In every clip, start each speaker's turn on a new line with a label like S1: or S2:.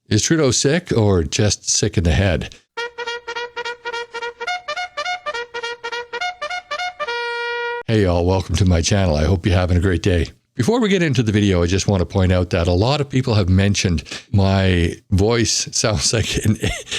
S1: Is Trudeau sick or just sick in the head? Hey y'all, welcome to my channel. I hope you're having a great day. Before we get into the video, I just want to point out that a lot of people have mentioned my voice sounds like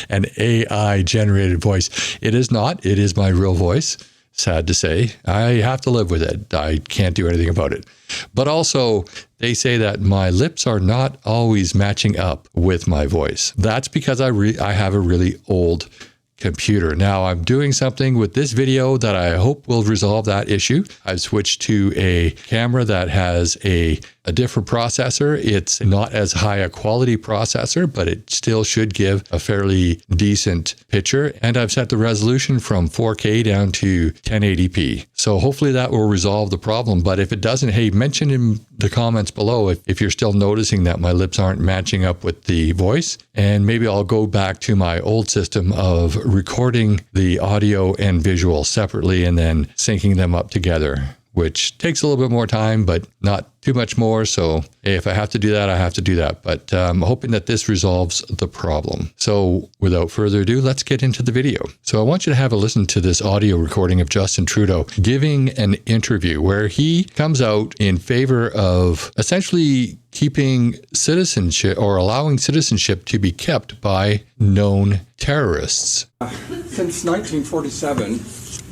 S1: an AI generated voice. It is not. It is my real voice. Sad to say. I have to live with it. I can't do anything about it. But also, they say that my lips are not always matching up with my voice. That's because I have a really old computer. Now I'm doing something with this video that I hope will resolve that issue. I've switched to a camera that has a different processor. It's not as high a quality processor, but it still should give a fairly decent picture. And I've set the resolution from 4K down to 1080p. So hopefully that will resolve the problem. But if it doesn't, hey, mention in the comments below if you're still noticing that my lips aren't matching up with the voice. And maybe I'll go back to my old system of recording the audio and visual separately and then syncing them up together, which takes a little bit more time, but not too much more. So hey, if I have to do that, I have to do that. But I'm hoping that this resolves the problem. So without further ado, let's get into the video. So I want you to have a listen to this audio recording of Justin Trudeau giving an interview where he comes out in favor of essentially keeping citizenship or allowing citizenship to be kept by known terrorists.
S2: Since 1947,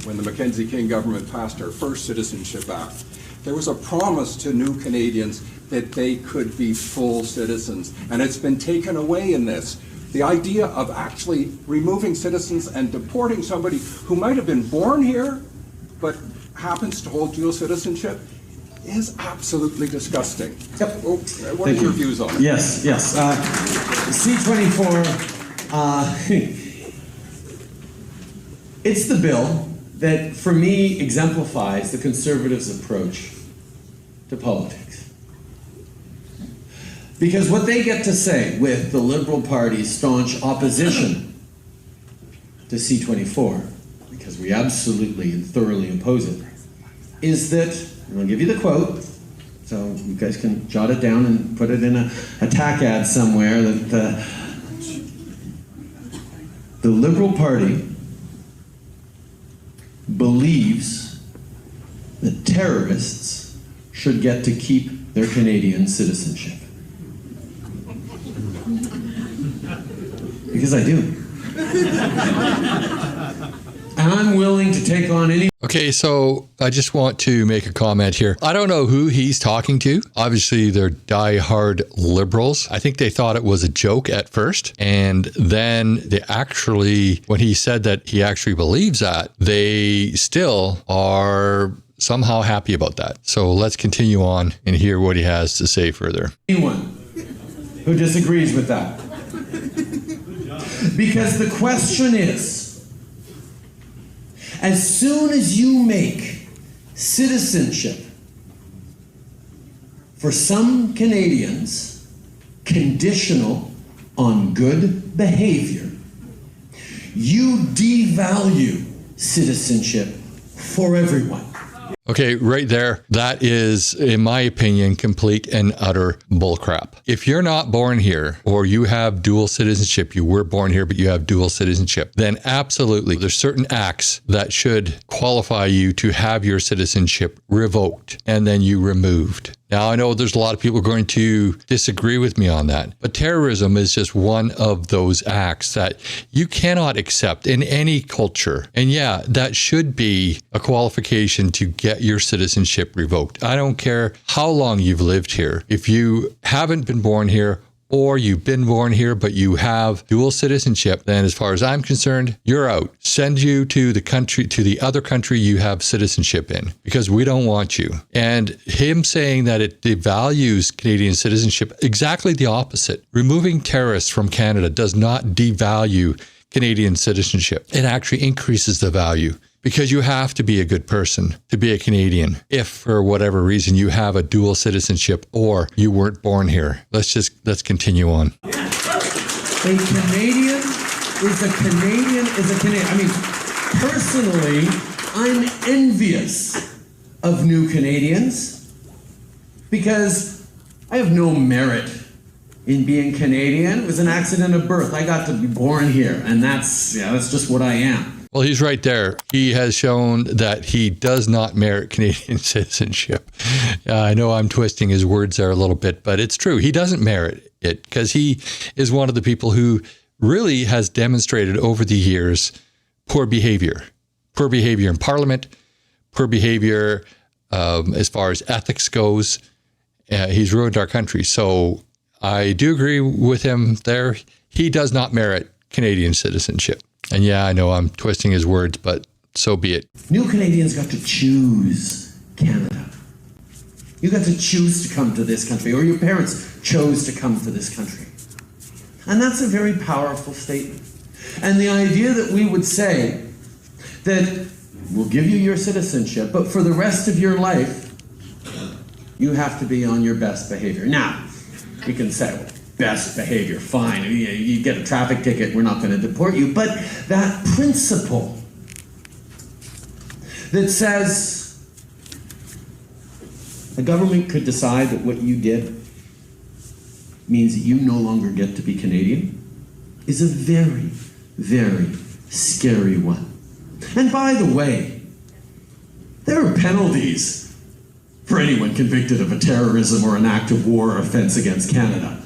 S2: when the Mackenzie King government passed our first Citizenship Act, there was a promise to new Canadians that they could be full citizens, and it's been taken away in this. The idea of actually removing citizens and deporting somebody who might have been born here but happens to hold dual citizenship is absolutely disgusting.
S3: Yep.
S2: What are your views on it?
S3: Yes. C-24, it's the bill that, for me, exemplifies the Conservatives' approach to politics. Because what they get to say with the Liberal Party's staunch opposition to C-24, because we absolutely and thoroughly oppose it, is that, and I'll give you the quote, so you guys can jot it down and put it in a tack ad somewhere, that the Liberal Party believes that terrorists should get to keep their Canadian citizenship. Because I do. And I'm willing to take on any...
S1: Okay, so I just want to make a comment here. I don't know who he's talking to. Obviously, they're die-hard liberals. I think they thought it was a joke at first. And then they actually, when he said that he actually believes that, they still are somehow happy about that. So let's continue on and hear what he has to say further.
S3: Anyone who disagrees with that. Because the question is, as soon as you make citizenship for some Canadians conditional on good behavior, you devalue citizenship for everyone.
S1: Okay, right there, that is, in my opinion, complete and utter bullcrap. If you're not born here, or you have dual citizenship, you were born here, but you have dual citizenship, then absolutely, there's certain acts that should qualify you to have your citizenship revoked and then you removed. Now, I know there's a lot of people going to disagree with me on that, but terrorism is just one of those acts that you cannot accept in any culture. And yeah, that should be a qualification to get your citizenship revoked. I don't care how long you've lived here. If you haven't been born here, or you've been born here, but you have dual citizenship, then as far as I'm concerned, you're out. Send you to the country, to the other country you have citizenship in, because we don't want you. And him saying that it devalues Canadian citizenship, exactly the opposite. Removing terrorists from Canada does not devalue Canadian citizenship. It actually increases the value. Because you have to be a good person to be a Canadian. If for whatever reason you have a dual citizenship or you weren't born here. Let's continue on.
S3: A Canadian is a Canadian is a Canadian. I mean, personally, I'm envious of new Canadians because I have no merit in being Canadian. It was an accident of birth. I got to be born here, and that's just what I am.
S1: Well, he's right there. He has shown that he does not merit Canadian citizenship. I know I'm twisting his words there a little bit, but it's true. He doesn't merit it because he is one of the people who really has demonstrated over the years poor behavior in Parliament, poor behavior as far as ethics goes. He's ruined our country. So I do agree with him there. He does not merit Canadian citizenship. And yeah, I know I'm twisting his words, but so be it.
S3: New Canadians got to choose Canada. You got to choose to come to this country, or your parents chose to come to this country. And that's a very powerful statement. And the idea that we would say that we'll give you your citizenship, but for the rest of your life, you have to be on your best behavior. Now, we can say, well, best behavior, fine. You get a traffic ticket, we're not going to deport you. But that principle that says the government could decide that what you did means that you no longer get to be Canadian is a very, very scary one. And by the way, there are penalties for anyone convicted of a terrorism or an act of war offense against Canada.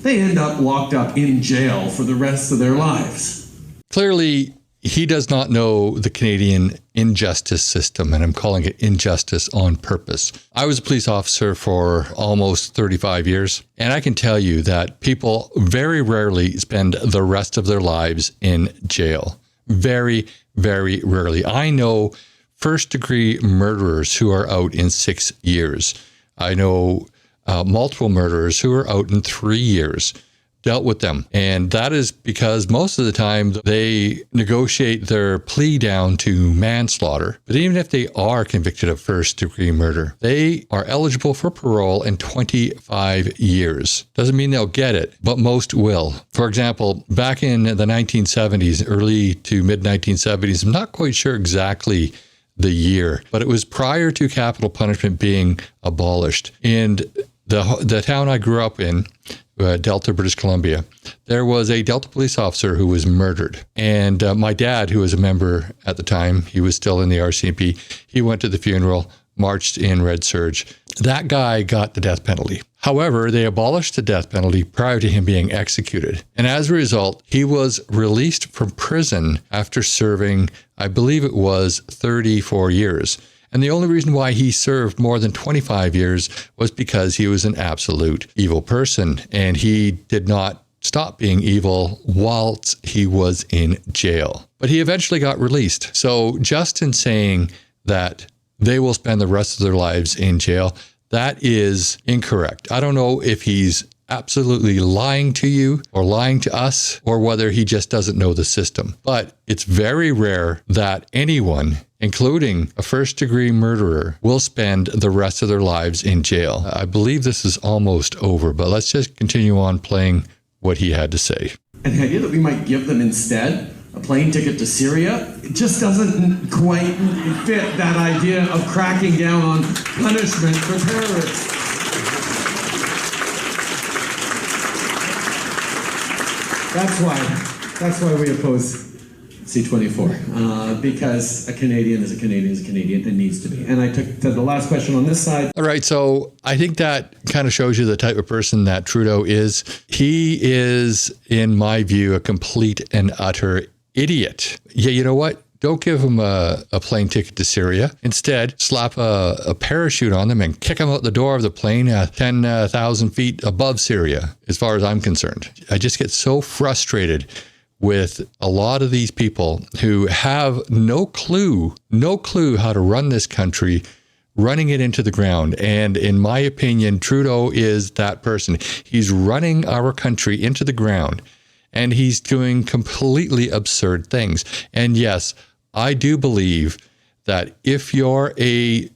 S3: They end up locked up in jail for the rest of their lives.
S1: Clearly, he does not know the Canadian injustice system, and I'm calling it injustice on purpose. I was a police officer for almost 35 years, and I can tell you that people very rarely spend the rest of their lives in jail. Very, very rarely. I know first-degree murderers who are out in 6 years. I know multiple murderers who are out in 3 years. Dealt with them. And that is because most of the time they negotiate their plea down to manslaughter. But even if they are convicted of first-degree murder, they are eligible for parole in 25 years. Doesn't mean they'll get it, but most will. For example, back in the 1970s, early to mid-1970s, I'm not quite sure exactly the year, but it was prior to capital punishment being abolished. And the town I grew up in, Delta, British Columbia, there was a Delta police officer who was murdered. And my dad, who was a member at the time, he was still in the RCMP, he went to the funeral, marched in Red Surge. That guy got the death penalty. However, they abolished the death penalty prior to him being executed. And as a result, he was released from prison after serving, I believe it was 34 years. And the only reason why he served more than 25 years was because he was an absolute evil person. And he did not stop being evil whilst he was in jail. But he eventually got released. So just in saying that they will spend the rest of their lives in jail, that is incorrect. I don't know if he's absolutely lying to you or lying to us, or whether he just doesn't know the system. But it's very rare that anyone, including a first-degree murderer, will spend the rest of their lives in jail. I believe this is almost over, but let's just continue on playing what he had to say.
S3: And the idea that we might give them instead a plane ticket to Syria, it just doesn't quite fit that idea of cracking down on punishment for terrorists. That's why we oppose C-24, because a Canadian is a Canadian is a Canadian and needs to be. And I took to the last question on this side.
S1: All right, so I think that kind of shows you the type of person that Trudeau is. He is, in my view, a complete and utter idiot. Yeah, you know what? Don't give him a plane ticket to Syria. Instead, slap a parachute on them and kick them out the door of the plane 10,000 feet above Syria, as far as I'm concerned. I just get so frustrated with a lot of these people who have no clue how to run this country, running it into the ground. And in my opinion, Trudeau is that person. He's running our country into the ground, and he's doing completely absurd things. And yes, I do believe that if you're a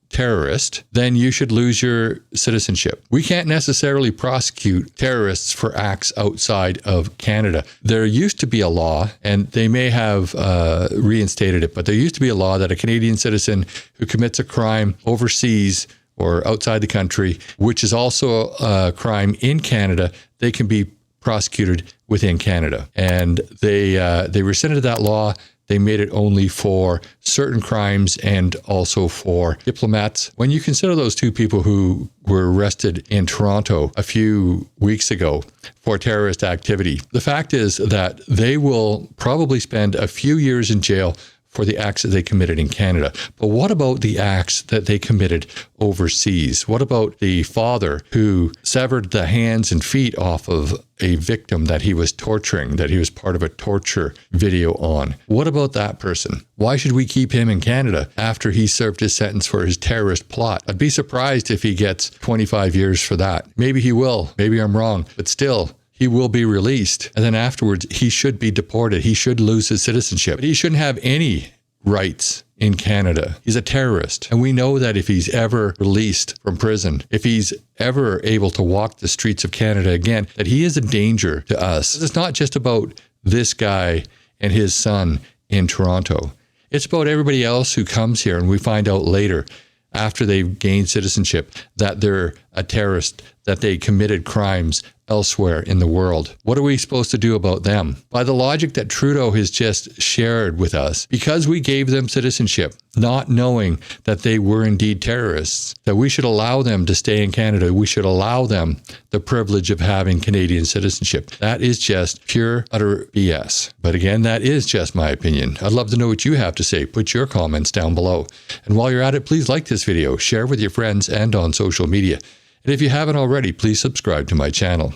S1: terrorist, then you should lose your citizenship. We can't necessarily prosecute terrorists for acts outside of Canada. There used to be a law, and they may have reinstated it, but there used to be a law that a Canadian citizen who commits a crime overseas or outside the country, which is also a crime in Canada, they can be prosecuted within Canada. And they rescinded that law. They made it only for certain crimes and also for diplomats. When you consider those two people who were arrested in Toronto a few weeks ago for terrorist activity, the fact is that they will probably spend a few years in jail for the acts that they committed in Canada. But what about the acts that they committed overseas? What about the father who severed the hands and feet off of a victim that he was torturing, that he was part of a torture video on? What about that person? Why should we keep him in Canada after he served his sentence for his terrorist plot? I'd be surprised if he gets 25 years for that. Maybe he will. Maybe I'm wrong. But still, he will be released. And then afterwards, he should be deported. He should lose his citizenship. But he shouldn't have any rights in Canada. He's a terrorist. And we know that if he's ever released from prison, if he's ever able to walk the streets of Canada again, that he is a danger to us. It's not just about this guy and his son in Toronto. It's about everybody else who comes here, and we find out later, after they've gained citizenship, that they're a terrorist, that they committed crimes elsewhere in the world. What are we supposed to do about them? By the logic that Trudeau has just shared with us, because we gave them citizenship, not knowing that they were indeed terrorists, that we should allow them to stay in Canada, we should allow them the privilege of having Canadian citizenship. That is just pure, utter BS. But again, that is just my opinion. I'd love to know what you have to say. Put your comments down below. And while you're at it, please like this video, share with your friends and on social media. And if you haven't already, please subscribe to my channel.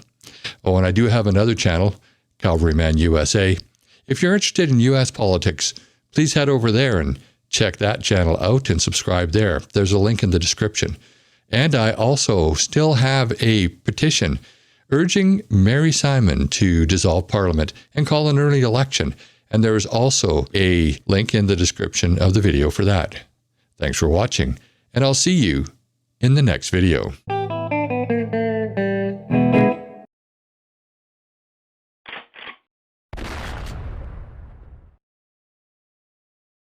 S1: Oh, and I do have another channel, Cavalryman USA. If you're interested in U.S. politics, please head over there and check that channel out and subscribe there. There's a link in the description. And I also still have a petition urging Mary Simon to dissolve Parliament and call an early election. And there is also a link in the description of the video for that. Thanks for watching, and I'll see you in the next video.